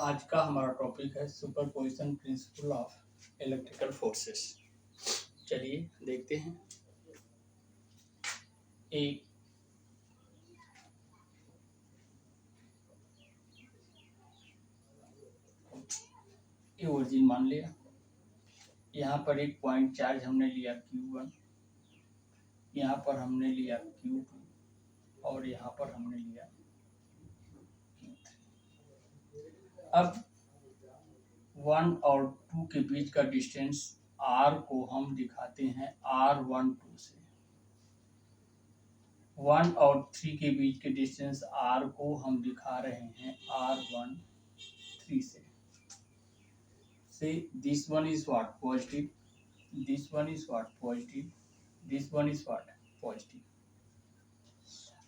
आज का हमारा टॉपिक है superposition principle of electrical forces. चलिए देखते हैं। एक ये ओरिजिन मान लिया, यहाँ पर एक पॉइंट चार्ज हमने लिया Q1, यहाँ पर हमने लिया Q2 और यहाँ पर हमने लिया Q3। अब 1 और 2 के बीच का डिस्टेंस R को हम दिखाते हैं R12 से। 1 और 3 के बीच के डिस्टेंस R को हम दिखा रहे हैं R13 से। Say this one is what? Positive. This one is what? Positive. This one is what? Positive.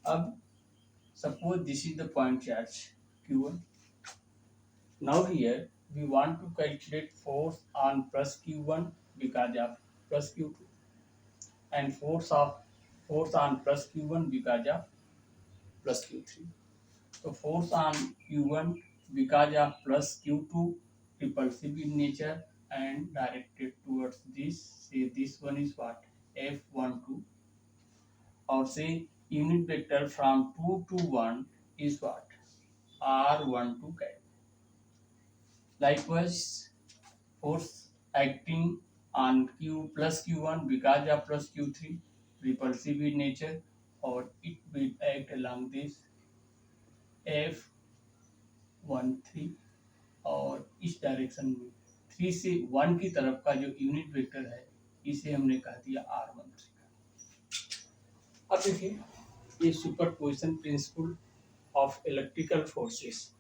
अब suppose this is the point charge Q1. Now here we want to calculate force on plus Q1 because of plus Q2 and force on plus Q1 because of plus Q3. So force on Q1 because of plus Q2 repulsive in nature and directed towards this. Say this one is what? F12. Or say unit vector from 2 to 1 is what? R12 cap. Likewise, force acting on Q plus Q1 because of plus Q3 repulsive in nature, or it will act along this F13 और इस direction में 3 से 1 की तरफ का जो unit vector है इसे हमने कह दिया R13 का। अब देखिए ये superposition principle of electrical forces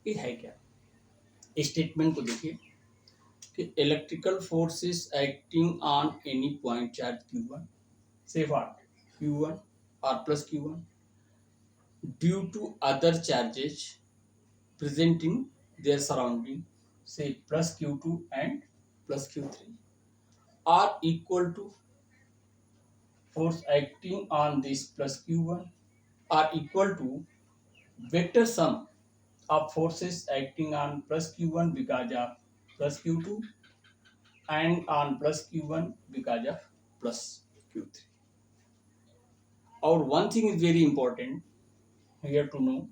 ये है क्या। स्टेटमेंट को देखिए कि electrical forces acting on any point charge Q1 से व्हाट Q1 और plus Q1 due to other charges present in their surrounding, say plus Q2 and plus Q3, are equal to force acting on this plus Q1 are equal to vector sum of forces acting on plus Q1 because of plus Q2 and on plus Q1 because of plus Q3. Or one thing is very important here to know,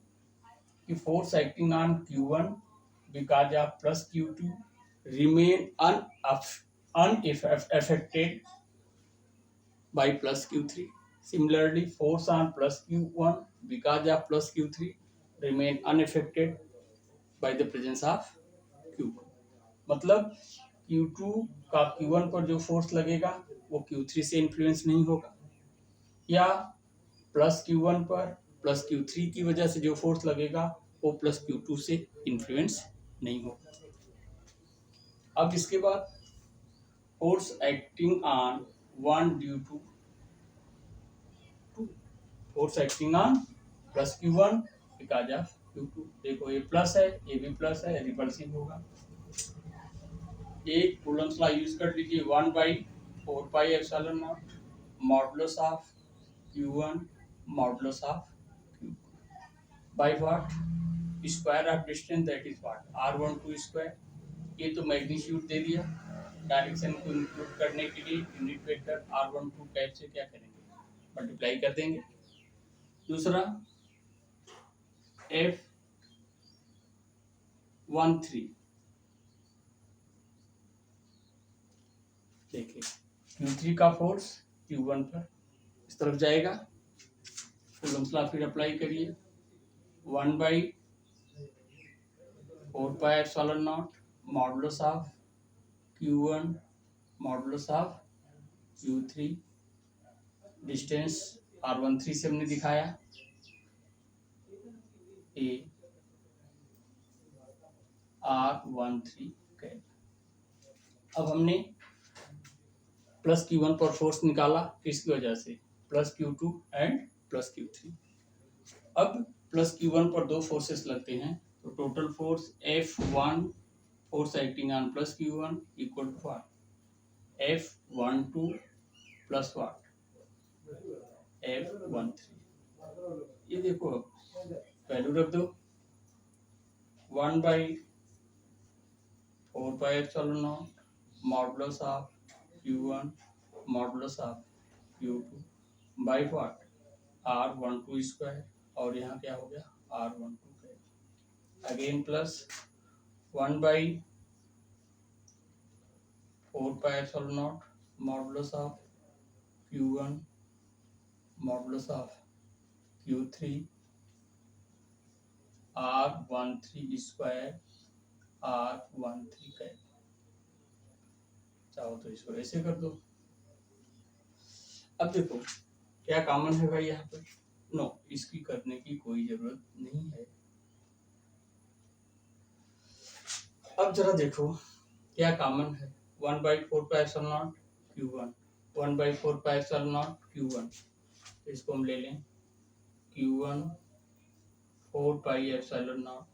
कि force acting on Q1 because of plus Q2 remain unaffected by plus Q3. Similarly, force on plus Q1 because of plus Q3 remain unaffected by the presence of Q1. मतलब Q2 का Q1 पर जो force लगेगा वो Q3 से influence नहीं होगा, या प्लस Q1 पर प्लस Q3 की वजह से जो फोर्स लगेगा वो प्लस Q2 से इन्फ्लुएंस नहीं होगा। अब इसके बाद force acting on 1 due to 2, force acting on plus Q1 because of Q2। देखो ये प्लस है, ये भी प्लस है, रिपल्सिव होगा। एक कूलम्स लॉ यूज कर लीजिए, 1/4πε0 modulus of Q1 modulus of Q2 by what square of distance, that is what R12 square. ये तो मैग्नीट्यूड दे दिया, डायरेक्शन को इंक्लूड करने के लिए यूनिट वेक्टर R12 कैप से क्या करेंगे, मल्टीप्लाई कर देंगे। दूसरा F13 देखिए Q3 का फोर्स Q1 पर इस तरफ जाएगा, कूलम्स लॉ फिर अप्लाई करिए, 1/4πε0 modulus of Q1 modulus of Q3, distance R13 से हमने दिखाया A R13 कैप। अब हमने प्लस Q1 पर फोर्स निकाला किसकी वजह से, plus Q2 and plus Q3। अब प्लस Q1 पर दो फोर्सेस लगते हैं तो total force F1 force acting on plus Q1 equal to what F12 plus what F13। ये देखो वैल्यू रख दो, 1/4πε0 modulus of Q1 modulus of Q2 by what R12 square, और यहाँ क्या हो गया R12 square, again plus 1/4πε0 modulus of Q1 modulus of Q3 R13 square R13 cap. चाहो तो इसको ऐसे कर दो। अब देखो क्या कॉमन है भाई यहाँ पर, नो इसकी करने की कोई जरूरत नहीं है। अब जरा देखो क्या कॉमन है, 1/4πε0 Q1 1/4πε0 Q1, इसको हम ले लें Q1 4πε0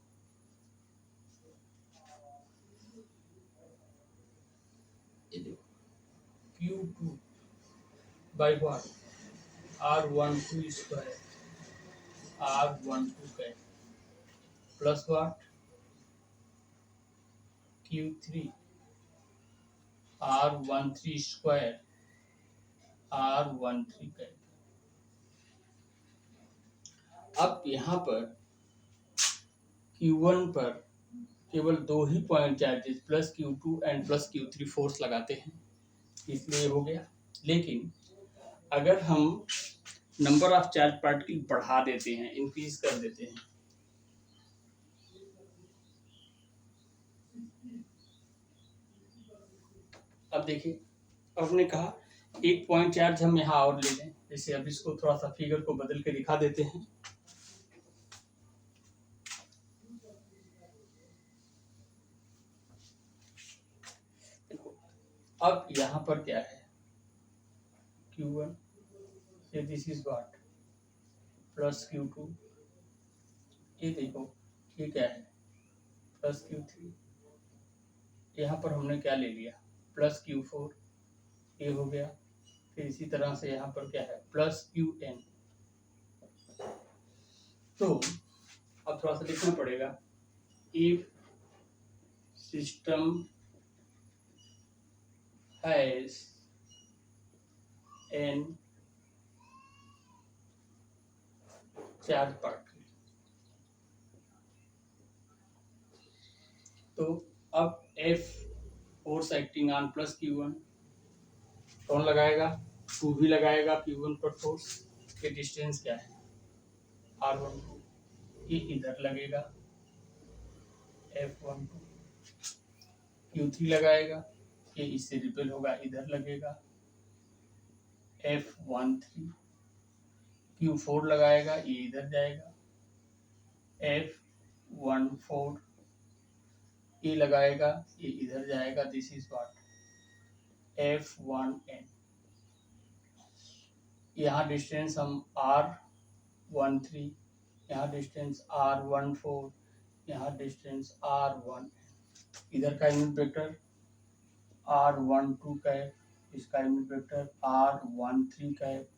Q2 by what R12 square R12 cap plus what Q3 R13 square R13 cap. अब यहाँ पर Q1 पर केवल दो ही point charges plus Q2 and plus Q3 force लगाते हैं, इसलिए हो गया। लेकिन अगर हम नंबर ऑफ चार्ज पार्टिकल बढ़ा देते हैं, इंक्रीज कर देते हैं, अब देखिए आपने कहा एक पॉइंट चार्ज हम यहाँ और ले लें, जैसे अब इसको थोड़ा सा फिगर को बदल के दिखा देते हैं। अब यहाँ पर क्या है Q1 से this is what plus Q2, ये देखो ये क्या है प्लस Q3, यहाँ पर हमने क्या ले लिया प्लस Q4, ये हो गया। फिर इसी तरह से यहाँ पर क्या है प्लस Qn। तो अब थोड़ा सा लिखना पड़ेगा, if system has an charge particle, तो अब F force acting on plus Q1 कौन लगाएगा, 2 भी लगाएगा Q1 पर फोर्स, के डिस्टेंस क्या है R12, ये इधर लगेगा F12, Q3 लगाएगा, ये इससे रिपेल होगा इधर लगेगा F13, Q4 लगाएगा ये इधर जाएगा F14, ये लगाएगा ये इधर जाएगा, दिस इज व्हाट F1n। यहाँ डिस्टेंस हम R13, यहाँ डिस्टेंस R14, यहाँ डिस्टेंस R1, इधर का यूनिट वेक्टर R12 कैप, इसका unit vector R13 cap,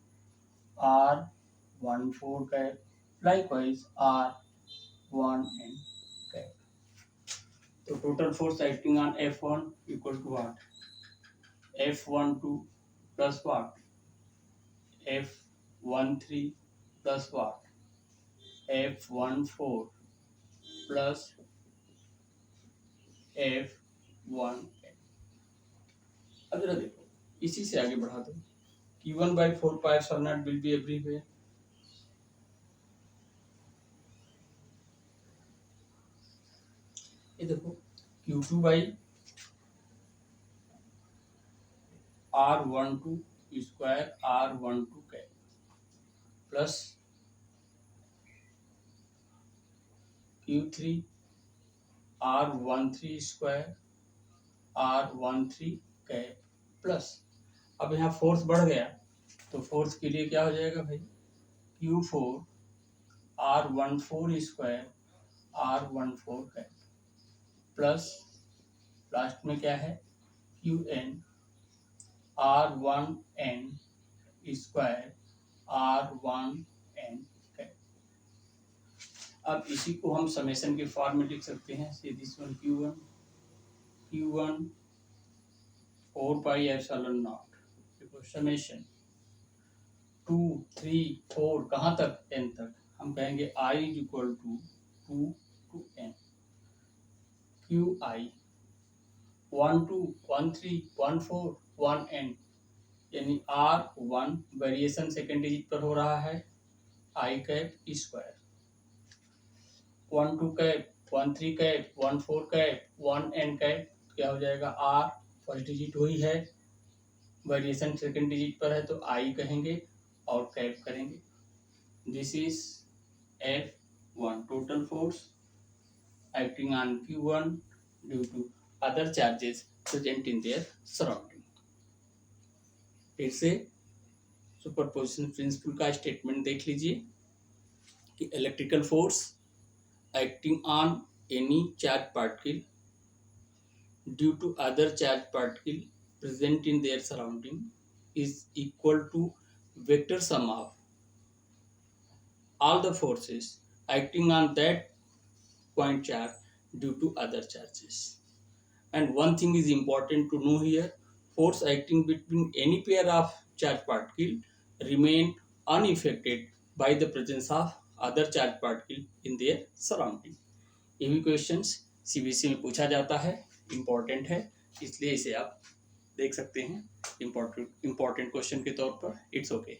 R14 cap, likewise R1n cap. तो total force acting on F1 equal to what F12 plus what F13 plus what F14 plus F1n। अब जरा देखो इसी से आगे बढ़ा दो, Q1/4πε0 विल बी एवरीवेयर, ये देखो Q2/R12 square R12 cap plus Q3 R13 square R13 cap plus, अब यहाँ फोर्स बढ़ गया तो फोर्स के लिए क्या हो जाएगा भाई Q4 R14 square R14 cap plus last में क्या है Qn R1n square R1n cap. अब इसी को हम समेशन के फॉर्म में लिख सकते हैं। से this one Q1 4 pi epsilon not, देखो समेशन 2 3 4 कहाँ तक, n तक, हम कहेंगे I is equal to 2 to n, QI 1 2 1 3 1 4 1 n, यानी R1 वेरिएशन सेकेंड डिजिट पर हो रहा है I cap square, 1 2 cap 1 3 cap 1 4 cap 1 n cap, क्या हो जाएगा, R फर्स्ट डिजिट हुई है, वेरिएशन सेकेंड डिजिट पर है तो I कहेंगे और कैप करेंगे। This is F1 total force acting on Q1 due to other charges present in their surrounding। फिर से सुपरपोजिशन प्रिंसिपल का स्टेटमेंट देख लीजिए कि electrical force acting on any charge particle due to other charge particle present in their surrounding is equal to vector sum of all the forces acting on that point charge due to other charges। And one thing is important to know here, force acting between any pair of charge particle remain unaffected by the presence of other charge particle in their surrounding। ये भी questions CBSE में पूछा जाता है, important है, इसलिए इसे आप देख सकते हैं इम्पोर्टेंट क्वेश्चन के तौर पर। It's okay.